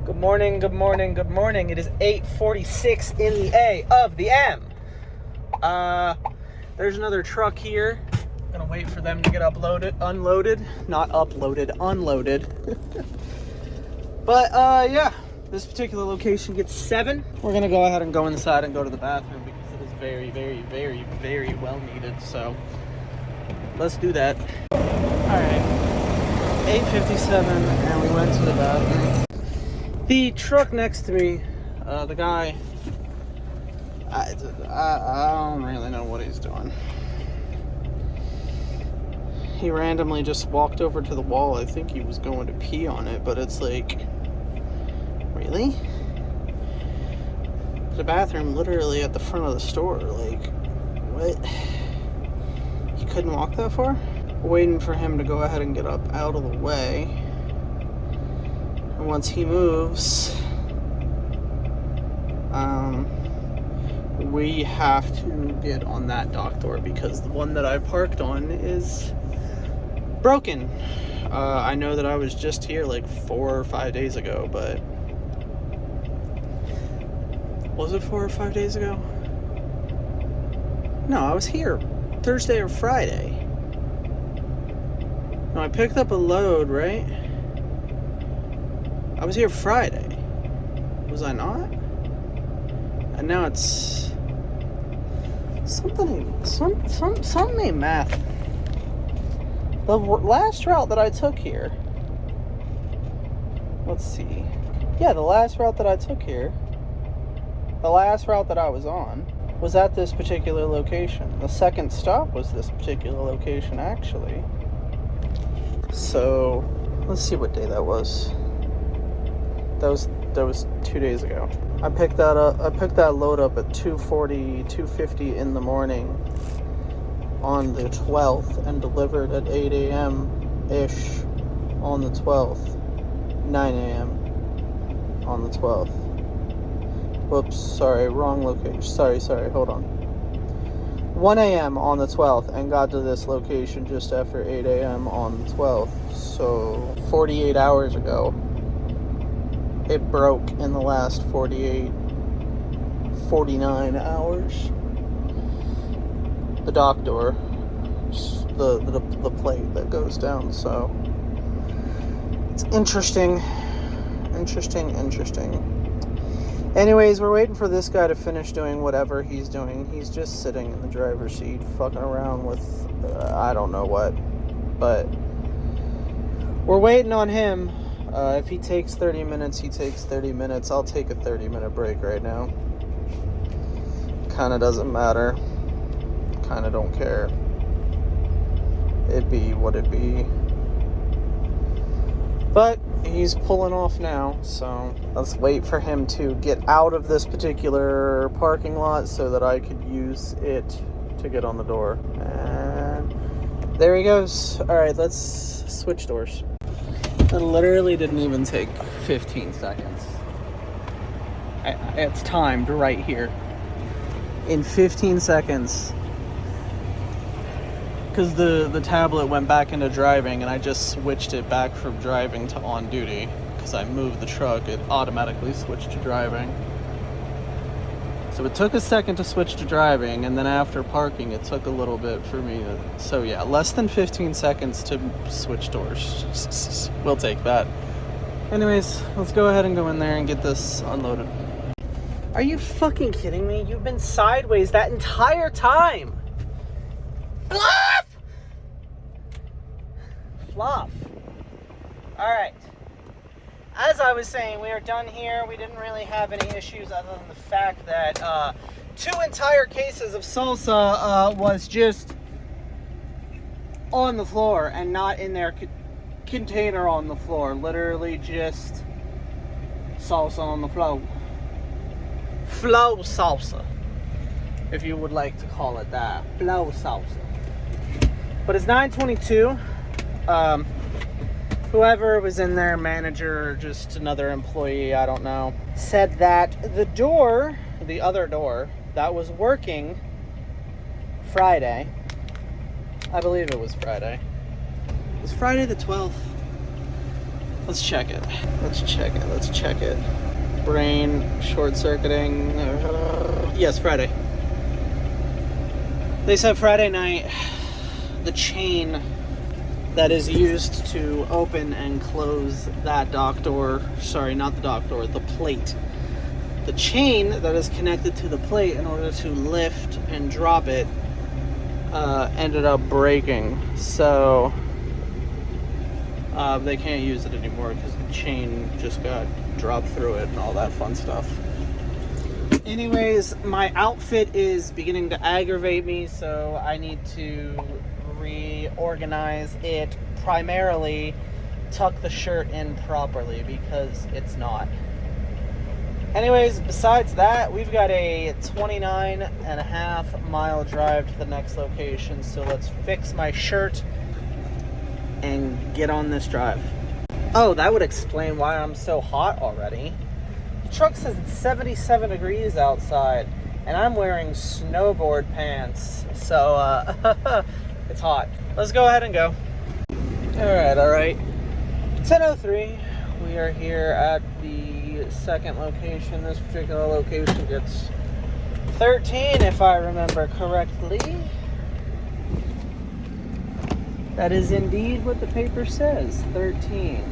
Good morning, good morning, good morning. It is 8:46 in the A of the M. There's another truck here. Gonna wait for them to get unloaded. But, yeah. This particular location gets 7. We're gonna go ahead and go inside and go to the bathroom because it is very, very, very, very well needed. So, let's do that. Alright. 8:57 and we went to the bathroom. The truck next to me, the guy, I don't really know what he's doing. He randomly just walked over to the wall. I think he was going to pee on it, but it's like, really? The bathroom literally at the front of the store. Like, what? You couldn't walk that far? Waiting for him to go ahead and get up out of the way. And once he moves, we have to get on that dock door because the one that I parked on is broken. I know that I was just here like 4 or 5 days ago, but was it 4 or 5 days ago? No, I was here Thursday or Friday. No, I picked up a load, right? I was here Friday. Was I not? And now it's something ain't math. The last route that I took here. Let's see. Yeah, the last route that I took here. The last route that I was on was at this particular location. The second stop was this particular location, actually. So, let's see what day that was. That was 2 days ago. I picked that load up at 2:50 in the morning on the 12th and delivered at 8 a.m. ish on the 12th. 9 a.m. on the 12th. Whoops, sorry, wrong location. Sorry, hold on. 1 a.m. on the 12th and got to this location just after 8 a.m. on the 12th. So 48 hours ago. It broke in the last 49 hours. The dock door, the plate that goes down. So it's interesting. Anyways, we're waiting for this guy to finish doing whatever he's doing. He's just sitting in the driver's seat, fucking around with I don't know what. But we're waiting on him. If he takes 30 minutes, he takes 30 minutes. I'll take a 30-minute break right now. Kinda doesn't matter. Kinda don't care. It be what it be. But he's pulling off now, so let's wait for him to get out of this particular parking lot so that I could use it to get on the door. And there he goes. Alright, let's switch doors. It literally didn't even take 15 seconds. It's timed right here. In 15 seconds. Because the tablet went back into driving and I just switched it back from driving to on duty. Because I moved the truck, it automatically switched to driving. So it took a second to switch to driving, and then after parking it took a little bit for me to... So yeah, less than 15 seconds to switch doors. We'll take that. Anyways, let's go ahead and go in there and get this unloaded. Are you fucking kidding me? You've been sideways that entire time! Fluff! Alright. As I was saying, we are done here. We didn't really have any issues other than the fact that 2 entire cases of salsa was just on the floor and not in their container on the floor. Literally just salsa on the floor. Flow salsa, if you would like to call it that. Flow salsa. But it's 9:22. Whoever was in there, manager or just another employee, I don't know, said that the other door that was working Friday, I believe it was Friday. It was Friday the 12th. Let's check it. Let's check it. Let's check it. Brain short-circuiting. Yes, Friday. They said Friday night, the chain that is used to open and close that dock door, sorry, not the dock door, the plate. The chain that is connected to the plate in order to lift and drop it ended up breaking. So they can't use it anymore because the chain just got dropped through it and all that fun stuff. Anyways, my outfit is beginning to aggravate me, so I need to reorganize it, primarily tuck the shirt in properly because it's not. Anyways, besides that, we've got a 29.5-mile drive to the next location, so let's fix my shirt and get on this drive. Oh, that would explain why I'm so hot already. The truck says it's 77 degrees outside, and I'm wearing snowboard pants, so it's hot. Let's go ahead and go. Alright. 10:03. We are here at the second location. This particular location gets 13, if I remember correctly. That is indeed what the paper says, 13.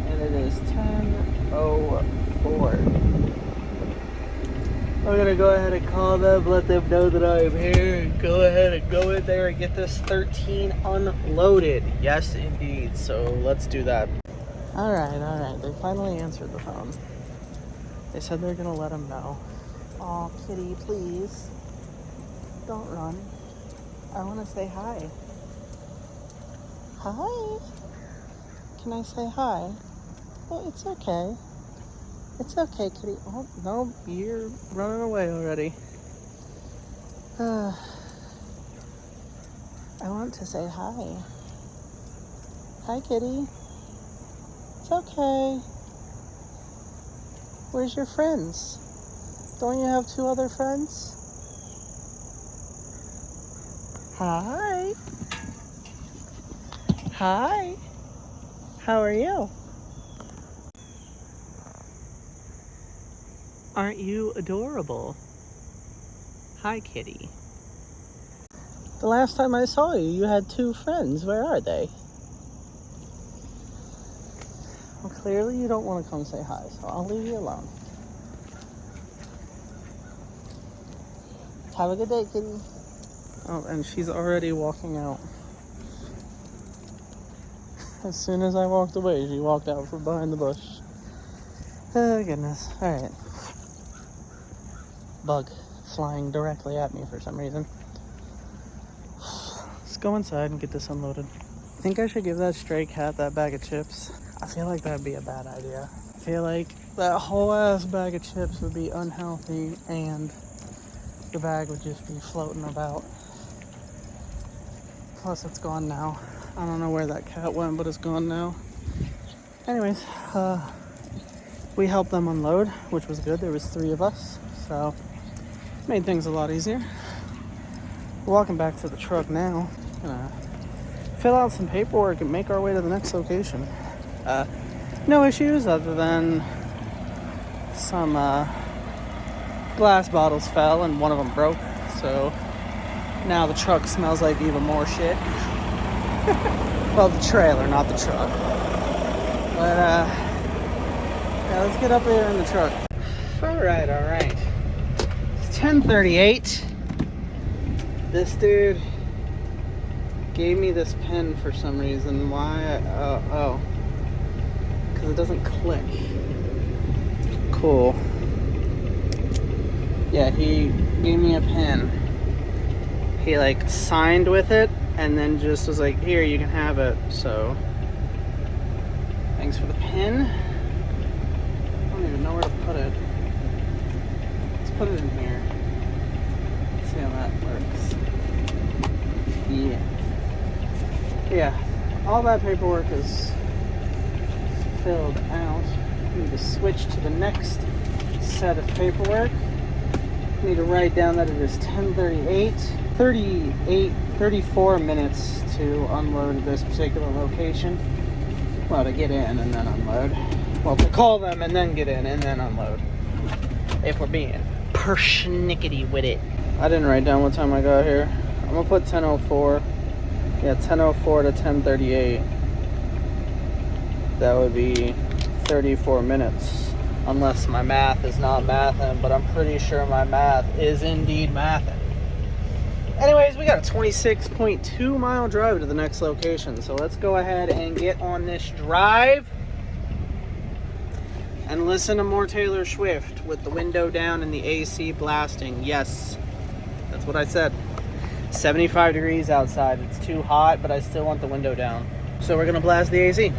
And it is 10:04. We're gonna go ahead and call them, let them know that I am here, and go ahead and go in there and get this 13 unloaded. Yes, indeed. So let's do that. Alright. They finally answered the phone. They said they're gonna let him know. Aw, kitty, please. Don't run. I wanna say hi. Hi. Can I say hi? Oh, it's okay. It's okay, kitty. Oh, no, you're running away already. I want to say hi. Hi, kitty. It's okay. Where's your friends? Don't you have 2 other friends? Hi. Hi. How are you? Aren't you adorable? Hi, kitty. The last time I saw you, you had 2 friends. Where are they? Well, clearly you don't want to come say hi, so I'll leave you alone. Have a good day, kitty. Oh, and she's already walking out. As soon as I walked away, she walked out from behind the bush. Oh, goodness. Alright. Bug flying directly at me for some reason. Let's go inside and get this unloaded. I think I should give that stray cat that bag of chips. I feel like that'd be a bad idea. I feel like that whole ass bag of chips would be unhealthy and the bag would just be floating about. Plus it's gone now. I don't know where that cat went, but it's gone now. Anyways, we helped them unload, which was good. There was 3 of us, so made things a lot easier. We're walking back to the truck now. Gonna fill out some paperwork and make our way to the next location. No issues other than some glass bottles fell and one of them broke. So now the truck smells like even more shit. Well, the trailer, not the truck. But yeah, let's get up there in the truck. All right. It's 10:38. This dude gave me this pen for some reason. Why? Because it doesn't click. Cool. Yeah, he gave me a pen. He like signed with it and then just was like, here, you can have it. So thanks for the pen. I don't even know where to put it. Let's put it in here. See how that works. Yeah, all that paperwork is filled out. I need to switch to the next set of paperwork. I need to write down that it is 10:38. 34 minutes to unload at this particular location. Well, to get in and then unload. Well, to call them and then get in and then unload. If we're being persnickety with it. I didn't write down what time I got here. I'm gonna put 10:04. Yeah, 10:04 to 10:38. That would be 34 minutes. Unless my math is not mathin', but I'm pretty sure my math is indeed mathin'. Anyways, we got a 26.2 mile drive to the next location. So let's go ahead and get on this drive and listen to more Taylor Swift with the window down and the AC blasting. Yes, that's what I said. 75 degrees outside. It's too hot, but I still want the window down. So we're gonna blast the AC.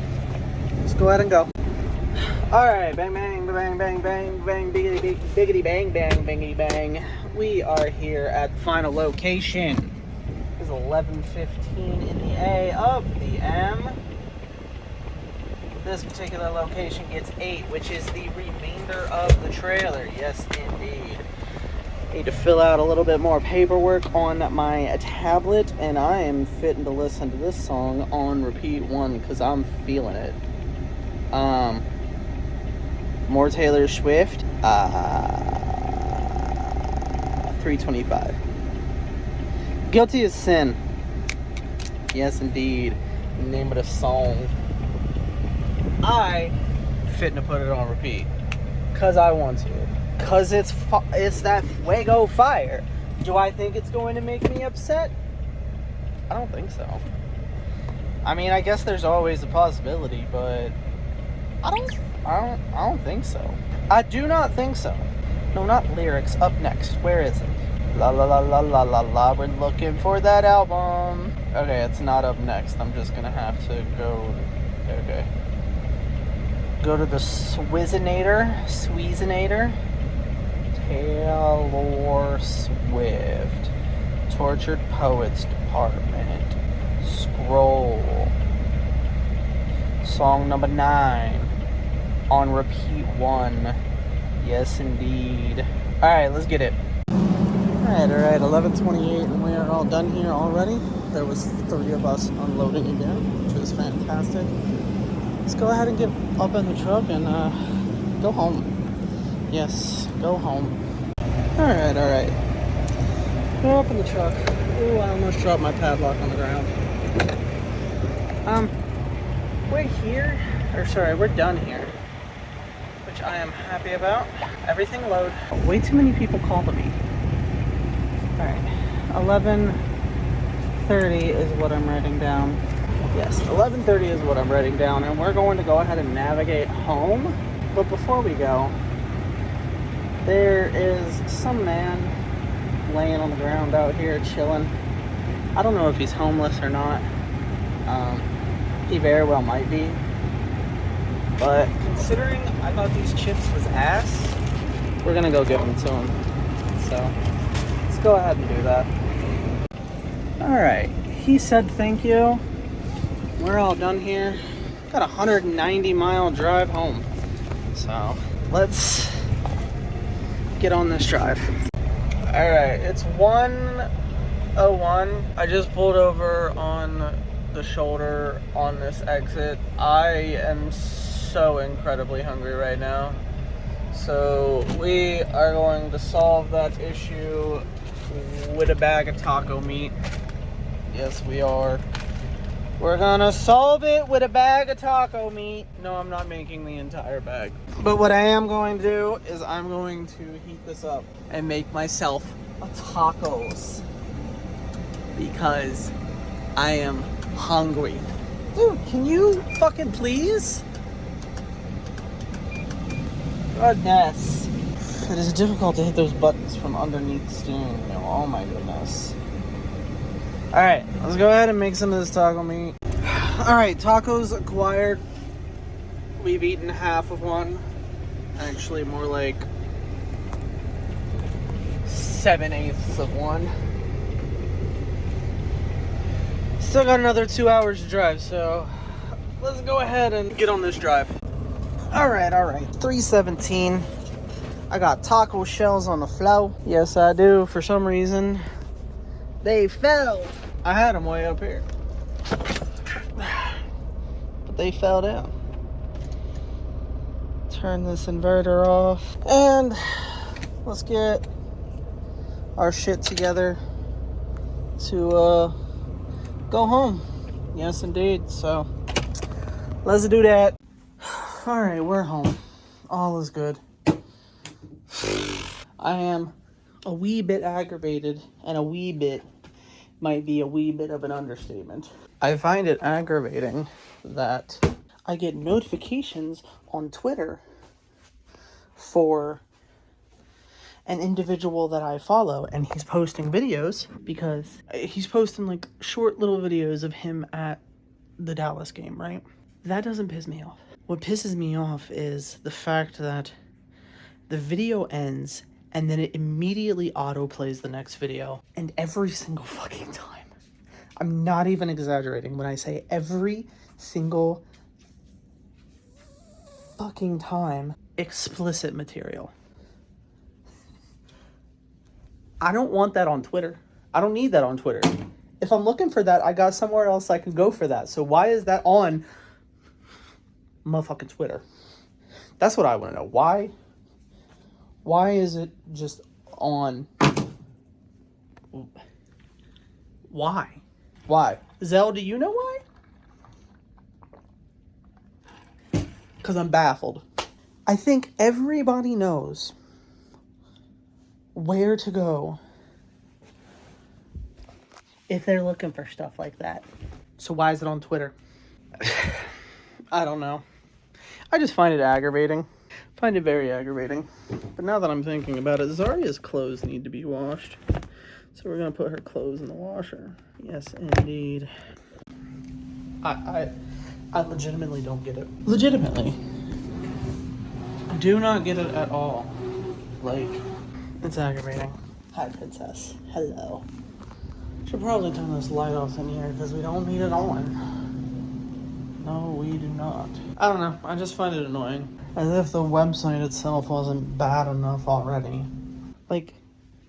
Let's go ahead and go. All right, bang, bang, bang, bang, bang, bang, biggity, biggity, bang, bang, bangity, bang. We are here at the final location. It's 11:15 in the A of the M. This particular location gets 8, which is the remainder of the trailer. Yes, indeed. Need to fill out a little bit more paperwork on my tablet, and I am fitting to listen to this song on repeat 1 because I'm feeling it. More Taylor Swift. 325. Guilty as Sin. Yes, indeed. Name of the song. I fitting to put it on repeat because I want to. Because it's that fuego fire. Do I think it's going to make me upset? I don't think so. I mean, I guess there's always a possibility, but I don't think so. I do not think so. No, not lyrics. Up next. Where is it? La la la la la la la. We're looking for that album. Okay, it's not up next. I'm just gonna have to go. Okay. Go to the Sweezinator. Taylor Swift. Tortured Poets Department. Scroll. Song number 9. On repeat 1. Yes, indeed. Alright, let's get it. Alright, 11:28, and we are all done here already. There was 3 of us unloading again, which was fantastic. Let's go ahead and get up in the truck and go home. Yes, go home. Alright. Go up in the truck. Ooh, I almost dropped my padlock on the ground. We're done here. Which I am happy about. Everything load. Way too many people called me. Alright. 11:30 is what I'm writing down. Yes, 11:30 is what I'm writing down, and we're going to go ahead and navigate home. But before we go, there is some man laying on the ground out here chilling. I don't know if he's homeless or not. He very well might be. But considering I thought these chips was ass, we're gonna go give them to him. So let's go ahead and do that. Alright, he said thank you. We're all done here. Got a 190-mile drive home. So let's get on this drive. Alright, it's 1:01. I just pulled over on the shoulder on this exit. I am so incredibly hungry right now. So we are going to solve that issue with a bag of taco meat. Yes, we are. We're gonna solve it with a bag of taco meat. No, I'm not making the entire bag. But what I am going to do is I'm going to heat this up and make myself a tacos. Because I am hungry. Dude, can you fucking please? Goodness. It is difficult to hit those buttons from underneath the steering wheel. Oh my goodness. Alright, let's go ahead and make some of this taco meat. Alright, tacos acquired. We've eaten half of one. Actually, more like 7/8 of one. Still got another 2 hours to drive, so let's go ahead and get on this drive. Alright, 3:17. I got taco shells on the floor. Yes, I do. For some reason, they fell. I had them way up here. But they fell down. Turn this inverter off and let's get our shit together to go home. Yes, indeed. So let's do that. All right, we're home. All is good. I am a wee bit aggravated, and a wee bit might be a wee bit of an understatement. I find it aggravating that I get notifications on Twitter for an individual that I follow, and he's posting videos because he's posting like short little videos of him at the Dallas game, right? That doesn't piss me off. What pisses me off is the fact that the video ends and then it immediately autoplays the next video, and every single fucking time, I'm not even exaggerating when I say every single fucking time, explicit material. I don't want that on Twitter. I don't need that on Twitter. If I'm looking for that, I got somewhere else I can go for that. So why is that on motherfucking Twitter? That's what I want to know. Why is it just on? Why? Zell, do you know why? Because I'm baffled. I think everybody knows where to go if they're looking for stuff like that. So why is it on Twitter? I don't know. I just find it aggravating. Find it very aggravating. But now that I'm thinking about it, Zaria's clothes need to be washed. So we're going to put her clothes in the washer. Yes, indeed. I legitimately don't get it. Legitimately. Do not get it at all. Like, it's aggravating. Hi, princess. Hello. Should probably turn this light off in here because we don't need it on. No, we do not. I don't know. I just find it annoying. As if the website itself wasn't bad enough already. Like,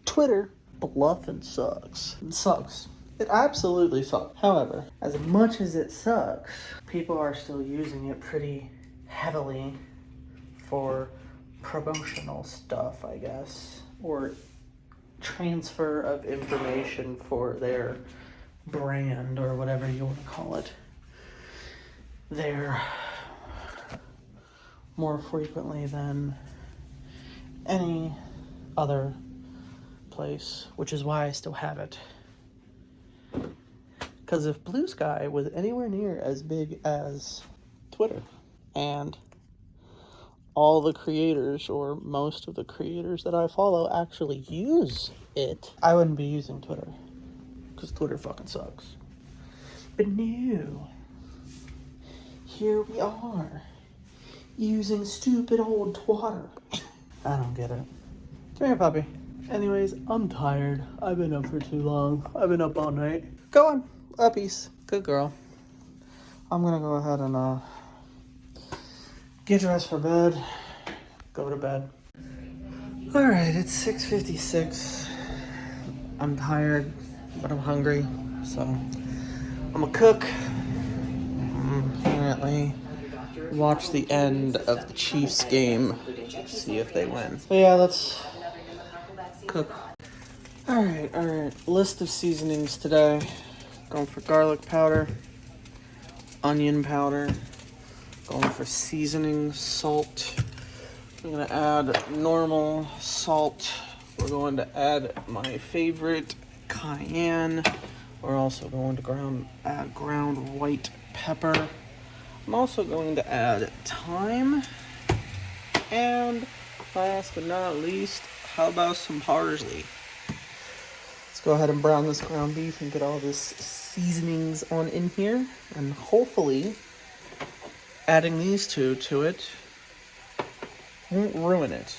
Twitter bluffing sucks. It sucks. It absolutely sucks. However, as much as it sucks, people are still using it pretty heavily for promotional stuff, I guess. Or transfer of information for their brand or whatever you want to call it. They're more frequently than any other place, which is why I still have it. Because if Blue Sky was anywhere near as big as Twitter, and all the creators, or most of the creators that I follow, actually use it, I wouldn't be using Twitter. Because Twitter fucking sucks. But no. Here we are. Using stupid old Twitter. I don't get it. Come here, puppy. Anyways, I'm tired. I've been up for too long. I've been up all night. Go on. Uppies. Good girl. I'm gonna go ahead and get dressed for bed. Go to bed. Alright, it's 6:56. I'm tired, but I'm hungry. So, I'm gonna cook. Apparently watch the end of the Chiefs game. See if they win. But yeah, let's cook. Alright. List of seasonings today. Going for garlic powder, onion powder, going for seasoning salt. I'm going to add normal salt. We're going to add my favorite cayenne. We're also going to add ground white pepper. I'm also going to add thyme. And last but not least, how about some parsley? Let's go ahead and brown this ground beef and get all this seasonings on in here. And hopefully, adding these two to it won't ruin it.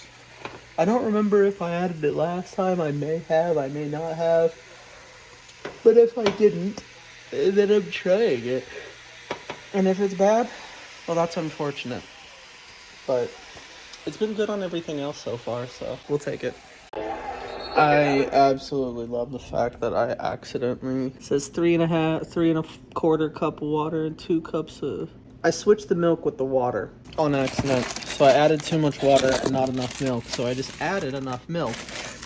I don't remember if I added it last time. I may have, I may not have. But if I didn't, then I'm trying it. And if it's bad, well, that's unfortunate. But it's been good on everything else so far, so we'll take it. I absolutely love the fact that I accidentally, it says 3 1/4 cup of water and 2 cups of, I switched the milk with the water on accident. So I added too much water and not enough milk. So I just added enough milk.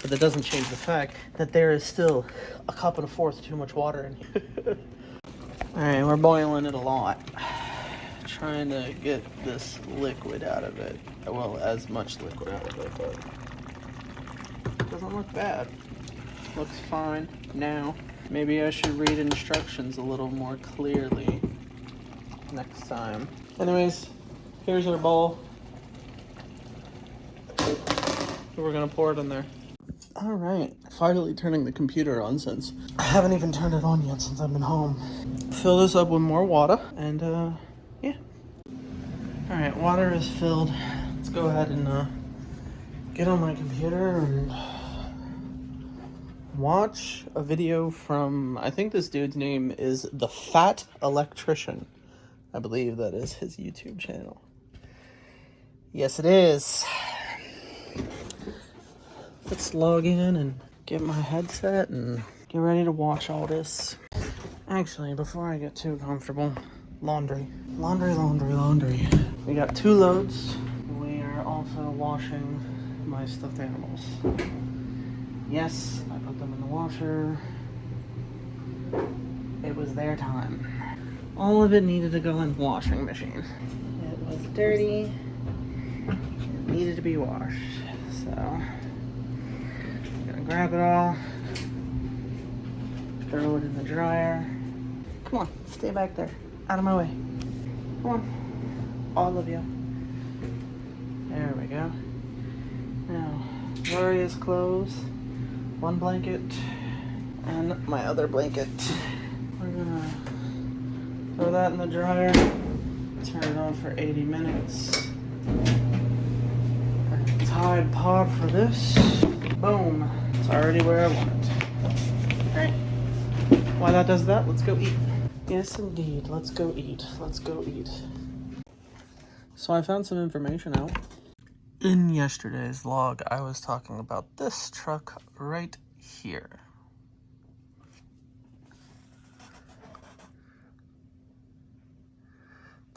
But that doesn't change the fact that there is still a cup and a fourth too much water in here. Alright, we're boiling it a lot. Trying to get this liquid out of it. Well, as much liquid out of it, but it doesn't look bad. Looks fine now. Maybe I should read instructions a little more clearly next time. Anyways, here's our bowl. We're gonna pour it in there. Alright, finally turning the computer on since I haven't even turned it on yet since I've been home. Fill this up with more water and yeah. Alright, water is filled. Let's go ahead and get on my computer and watch a video from, I think this dude's name is The Fat Electrician. I believe that is his YouTube channel. Yes, it is. Let's log in and get my headset and get ready to watch all this. Actually, before I get too comfortable, laundry. Laundry. We got 2 loads. We are also washing my stuffed animals. Yes, I put them in the washer. It was their time. All of it needed to go in the washing machine. It was dirty. It needed to be washed. So, I'm gonna grab it all. Throw it in the dryer. Come on, stay back there. Out of my way. Come on. All of you. There we go. Now, various clothes. 1 blanket and my other blanket. We're gonna throw that in the dryer, turn it on for 80 minutes. Tide Pod for this. Boom. It's already where I want it. Alright. While that does that, let's go eat. Yes, indeed. Let's go eat. Let's go eat. So I found some information out. In yesterday's vlog, I was talking about this truck right here.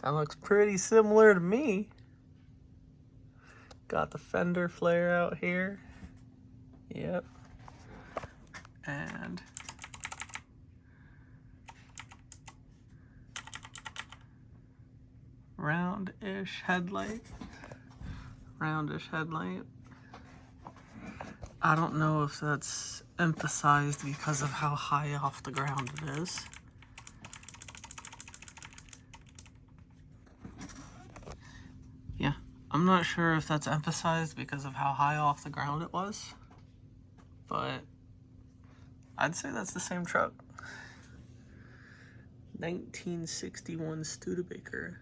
That looks pretty similar to me. Got the fender flare out here. Yep. And roundish headlight. Roundish headlight. I don't know if that's emphasized because of how high off the ground it is. Yeah, I'm not sure if that's emphasized because of how high off the ground it was, but I'd say that's the same truck. 1961 Studebaker.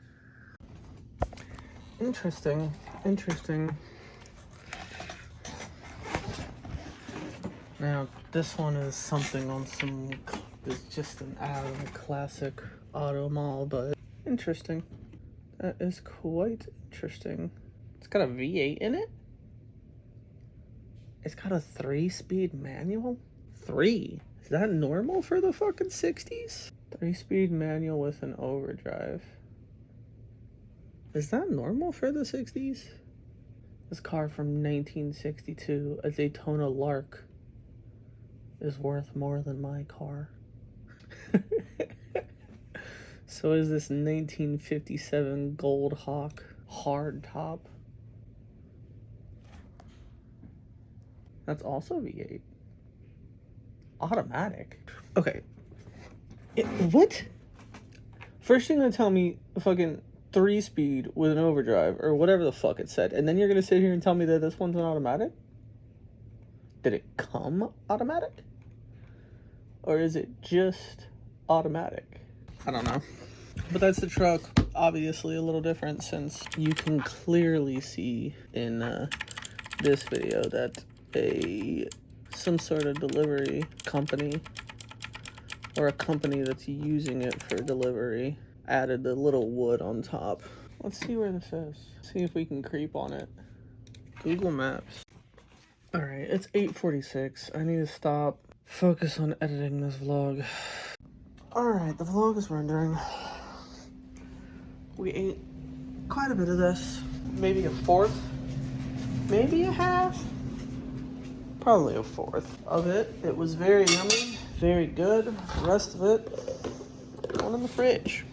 Interesting. Now, this one is something on some, it's just an ad of a classic auto mall, but interesting. That is quite interesting. It's got a V8 in it? It's got a 3-speed manual? 3? Is that normal for the fucking 60s? 3-speed manual with an overdrive. Is that normal for the 60s? This car from 1962, a Daytona Lark, is worth more than my car. So is this 1957 Gold Hawk hard top. That's also V8. Automatic. Okay. What? First you're gonna tell me fucking 3-speed with an overdrive or whatever the fuck it said, and then you're gonna sit here and tell me that this one's an automatic? Did it come automatic? Or is it just automatic? I don't know. But that's the truck. Obviously a little different since you can clearly see in this video that some sort of delivery company or a company that's using it for delivery added the little wood on top. Let's see where this is. See if we can creep on it. Google Maps. Alright, it's 8:46. I need to stop. Focus on editing this vlog. Alright, the vlog is rendering. We ate quite a bit of this. Maybe a fourth, maybe a half, probably a fourth of it. It was very yummy, very good. The rest of it going in the fridge.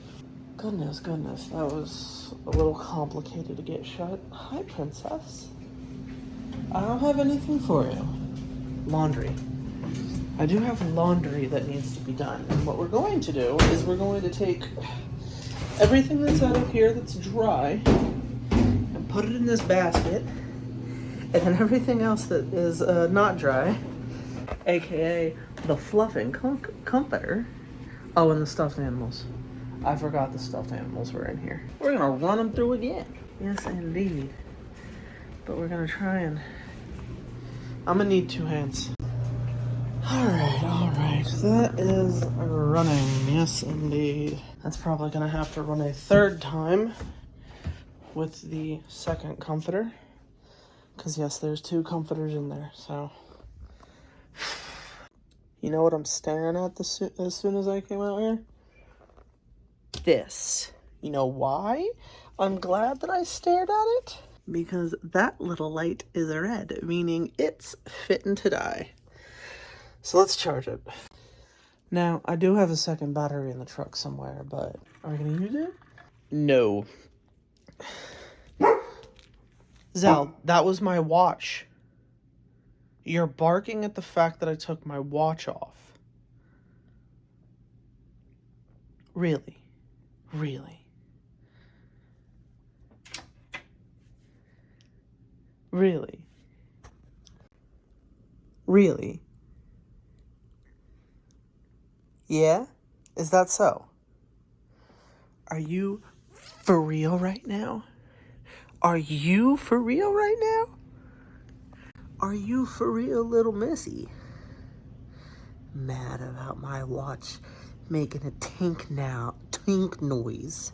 Goodness, that was a little complicated to get shut. Hi, princess. I don't have anything for you. Laundry. I do have laundry that needs to be done. And what we're going to do is we're going to take everything that's out of here that's dry and put it in this basket. And then everything else that is not dry, aka the fluffing comforter. Oh, and the stuffed animals. I forgot the stuffed animals were in here. We're gonna run them through again. Yes, indeed. But we're gonna try and... I'm gonna need 2 hands. Alright. That is running. Yes, indeed. That's probably gonna have to run a 3rd time with the second comforter. Because, yes, there's 2 comforters in there, so... You know what I'm staring at as soon as I came out here? This. You know why I'm glad that I stared at it? Because that little light is red, meaning it's fitting to die. So let's charge it. Now, I do have a second battery in the truck somewhere, but are we gonna use it? No. Zell, that was my watch. You're barking at the fact that I took my watch off. Really? Really? Really? Really? Yeah? Is that so? Are you for real right now? Are you for real right now? Are you for real, little missy? Mad about my watch making a tink noise.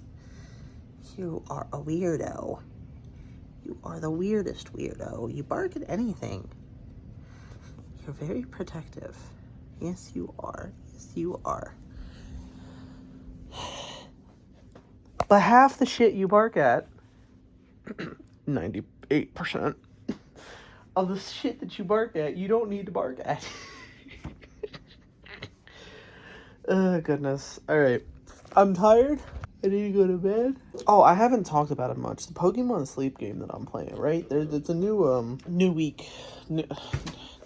You are a weirdo. You are the weirdest weirdo. You bark at anything. You're very protective. Yes, you are. Yes, you are. But half the shit you bark at, 98% of the shit that you bark at, you don't need to bark at. Oh, goodness. Alright. I'm tired. I need to go to bed. Oh, I haven't talked about it much. The Pokemon Sleep game that I'm playing, right? It's a new week. No,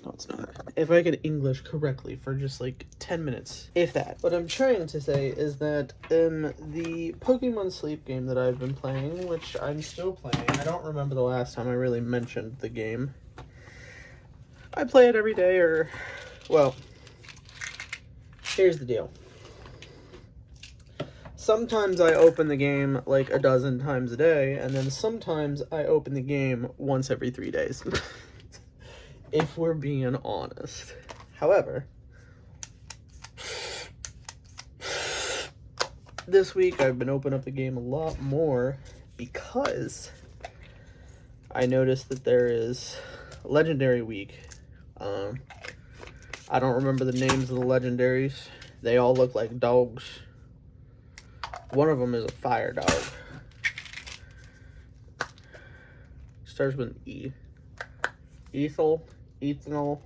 it's not. If I could English correctly for just like 10 minutes, if that. What I'm trying to say is that the Pokemon Sleep game that I've been playing, which I'm still playing, I don't remember the last time I really mentioned the game. I play it every day, or, well, here's the deal. Sometimes I open the game like a dozen times a day, and then sometimes I open the game once every 3 days. If we're being honest. However, this week I've been opening up the game a lot more because I noticed that there is Legendary Week. I don't remember the names of the legendaries. They all look like dogs. One of them is a fire dog. Starts with an E. Ethel, Ethanol,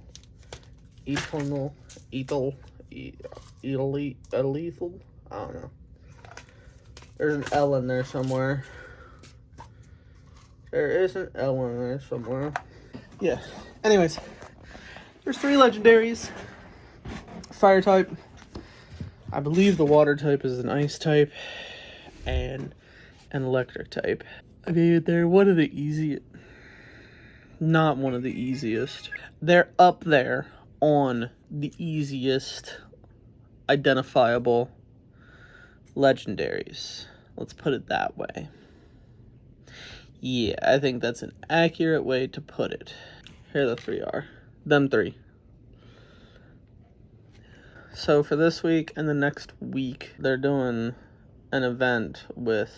Eternal, Ethel, Lethal. I don't know. There's an L in there somewhere. There is an L in there somewhere. Yeah. Anyways, there's 3 legendaries. Fire type. I believe the water type is an ice type. And an electric type. I mean, they're one of the easiest. Not one of the easiest. They're up there on the easiest identifiable legendaries. Let's put it that way. Yeah, I think that's an accurate way to put it. Here the 3 are. Them 3. So for this week and the next week, they're doing an event with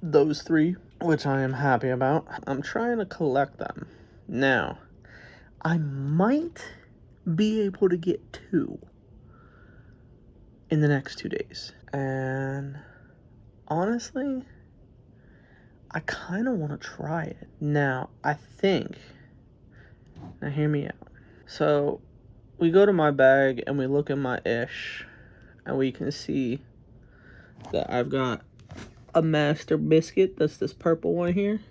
those 3, which I am happy about. I'm trying to collect them. Now, I might be able to get 2 in the next 2 days. And honestly, I kind of want to try it. Now, I think, now hear me out. So, we go to my bag and we look at my ish, and we can see that I've got a master biscuit. That's this purple one here.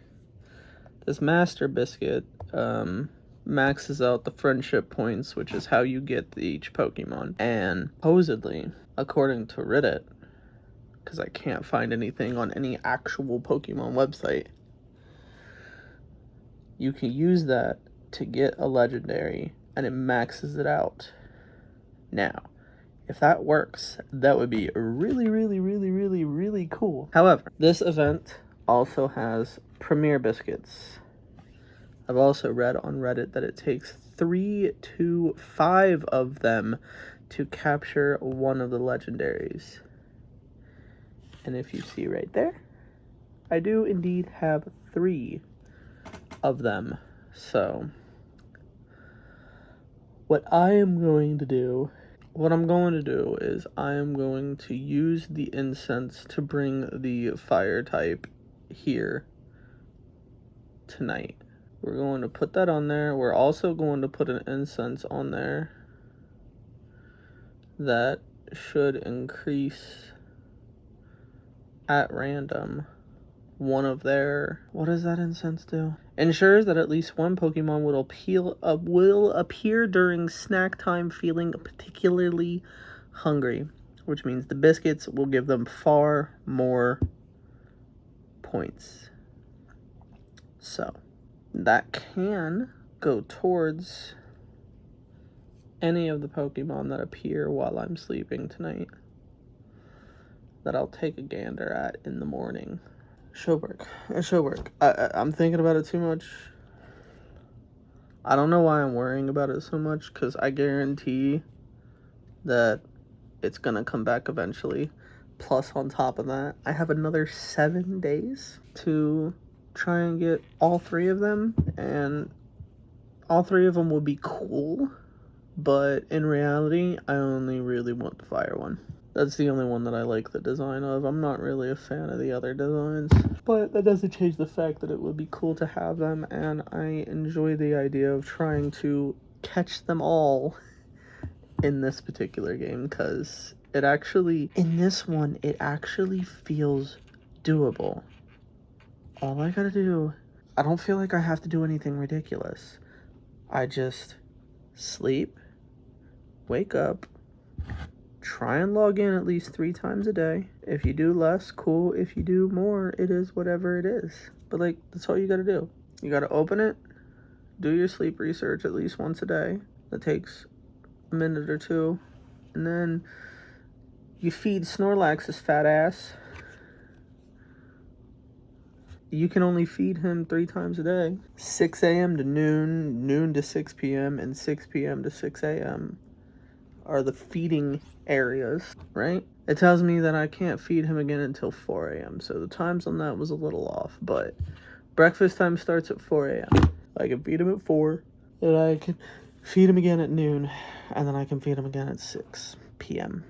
This master biscuit maxes out the friendship points, which is how you get each Pokemon. And supposedly, according to Reddit, because I can't find anything on any actual Pokemon website, you can use that to get a legendary, and it maxes it out. Now, if that works, that would be really, really, really, really, really cool. However, this event also has Premier Biscuits. I've also read on Reddit that it takes 3 to 5 of them to capture one of the legendaries. And if you see right there, I do indeed have 3 of them. So, what I'm going to do is I am going to use the incense to bring the fire type here tonight. We're going to put that on there. We're also going to put an incense on there that should increase at random one of their... What does that incense do? Ensures that at least one Pokemon will appear during snack time feeling particularly hungry, which means the biscuits will give them far more points. So, that can go towards any of the Pokemon that appear while I'm sleeping tonight that I'll take a gander at in the morning. Should work. It should work. I'm thinking about it too much. I don't know why I'm worrying about it so much, because I guarantee that it's going to come back eventually. Plus, on top of that, I have another 7 days to try and get all 3 of them, and all 3 of them will be cool, but in reality, I only really want the fire one. That's the only one that I like the design of. I'm not really a fan of the other designs, but that doesn't change the fact that it would be cool to have them, and I enjoy the idea of trying to catch them all in this particular game, because it actually, in this one, it actually feels doable. All I gotta do, I don't feel like I have to do anything ridiculous. I just sleep, wake up, try and log in at least 3 times a day. If you do less, cool. If you do more, it is whatever it is. But, like, that's all you gotta do. You gotta open it, do your sleep research at least once a day. That takes a minute or 2. And then you feed Snorlax's fat ass. You can only feed him 3 times a day. 6 a.m. to noon, noon to 6 p.m., and 6 p.m. to 6 a.m. are the feeding areas, right? It tells me that I can't feed him again until 4 a.m., so the times on that was a little off, but breakfast time starts at 4 a.m. I can feed him at 4, and I can feed him again at noon, and then I can feed him again at 6 p.m.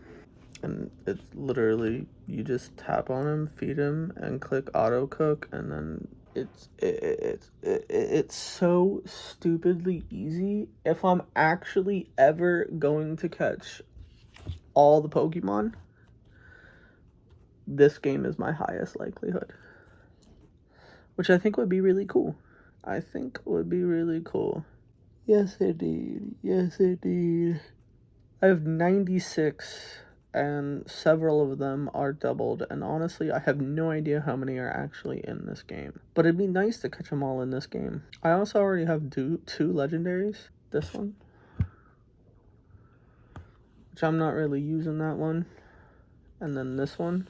And it's literally, you just tap on him, feed him, and click auto cook, and then it's so stupidly easy. If I'm actually ever going to catch all the Pokemon, this game is my highest likelihood, which I think would be really cool. I think would be really cool. Yes, indeed. Yes, indeed. I have 96, and several of them are doubled, and honestly, I have no idea how many are actually in this game. But it'd be nice to catch them all in this game. I also already have 2 legendaries. This one, which I'm not really using that one. And then this one,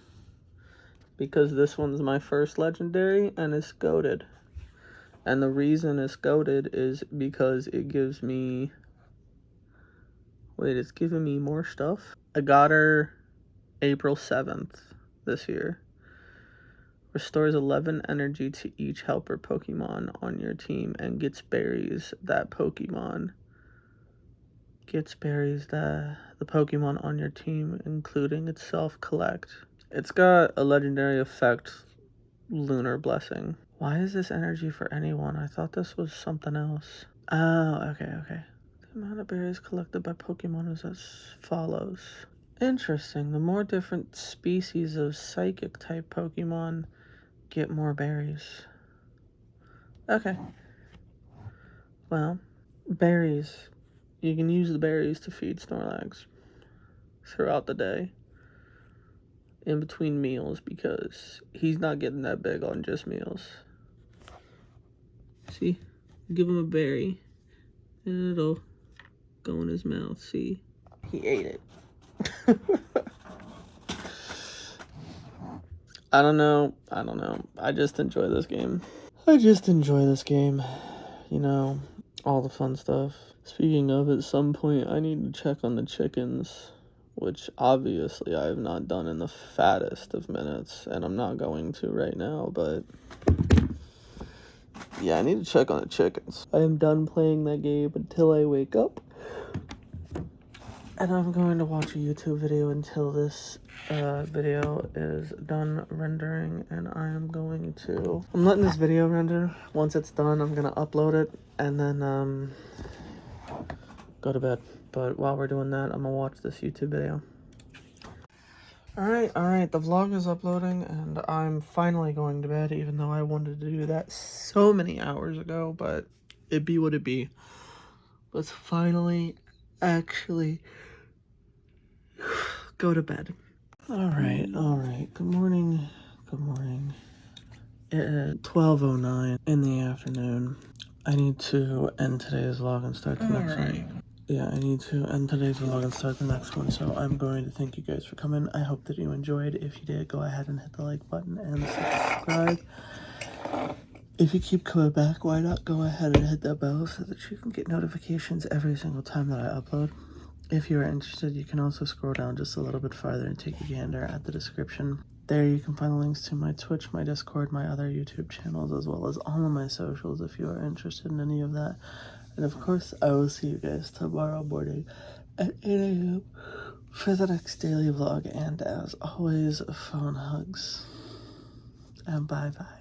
because this one's my first legendary, and it's goated. And the reason it's goated is because it gives me... Wait, it's giving me more stuff? I got her April 7th this year. Restores 11 energy to each helper Pokemon on your team and gets berries that Pokemon. Gets berries that the Pokemon on your team, including itself, collect. It's got a legendary effect, Lunar Blessing. Why is this energy for anyone? I thought this was something else. Oh, okay. The amount of berries collected by Pokemon is as follows. Interesting. The more different species of psychic type Pokemon get more berries. Okay. Well, berries. You can use the berries to feed Snorlax throughout the day, in between meals, because he's not getting that big on just meals. See? Give him a berry, and it'll go in his mouth. See? He ate it. I don't know. I just enjoy this game. You know, all the fun stuff. Speaking of, at some point, I need to check on the chickens, which obviously I have not done in the fattest of minutes, and I'm not going to right now, but yeah, I need to check on the chickens. I am done playing that game until I wake up, and I'm going to watch a YouTube video until this video is done rendering, and I'm letting this video render. Once it's done, I'm gonna upload it, and then go to bed. But while we're doing that, I'm gonna watch this YouTube video. Alright, the vlog is uploading, and I'm finally going to bed, even though I wanted to do that so many hours ago, but it be what it be. Let's finally actually go to bed. Alright. Good morning. It is 12:09 in the afternoon. I need to end today's vlog and start the next one. Yeah, I need to end today's vlog and start the next one, so I'm going to thank you guys for coming. I hope that you enjoyed. If you did, go ahead and hit the like button and subscribe. If you keep coming back, why not go ahead and hit that bell so that you can get notifications every single time that I upload. If you're interested, you can also scroll down just a little bit farther and take a gander at the description. There you can find links to my Twitch, my Discord, my other YouTube channels, as well as all of my socials if you are interested in any of that. And of course, I will see you guys tomorrow morning at 8 a.m. for the next daily vlog. And as always, phone hugs. And bye-bye.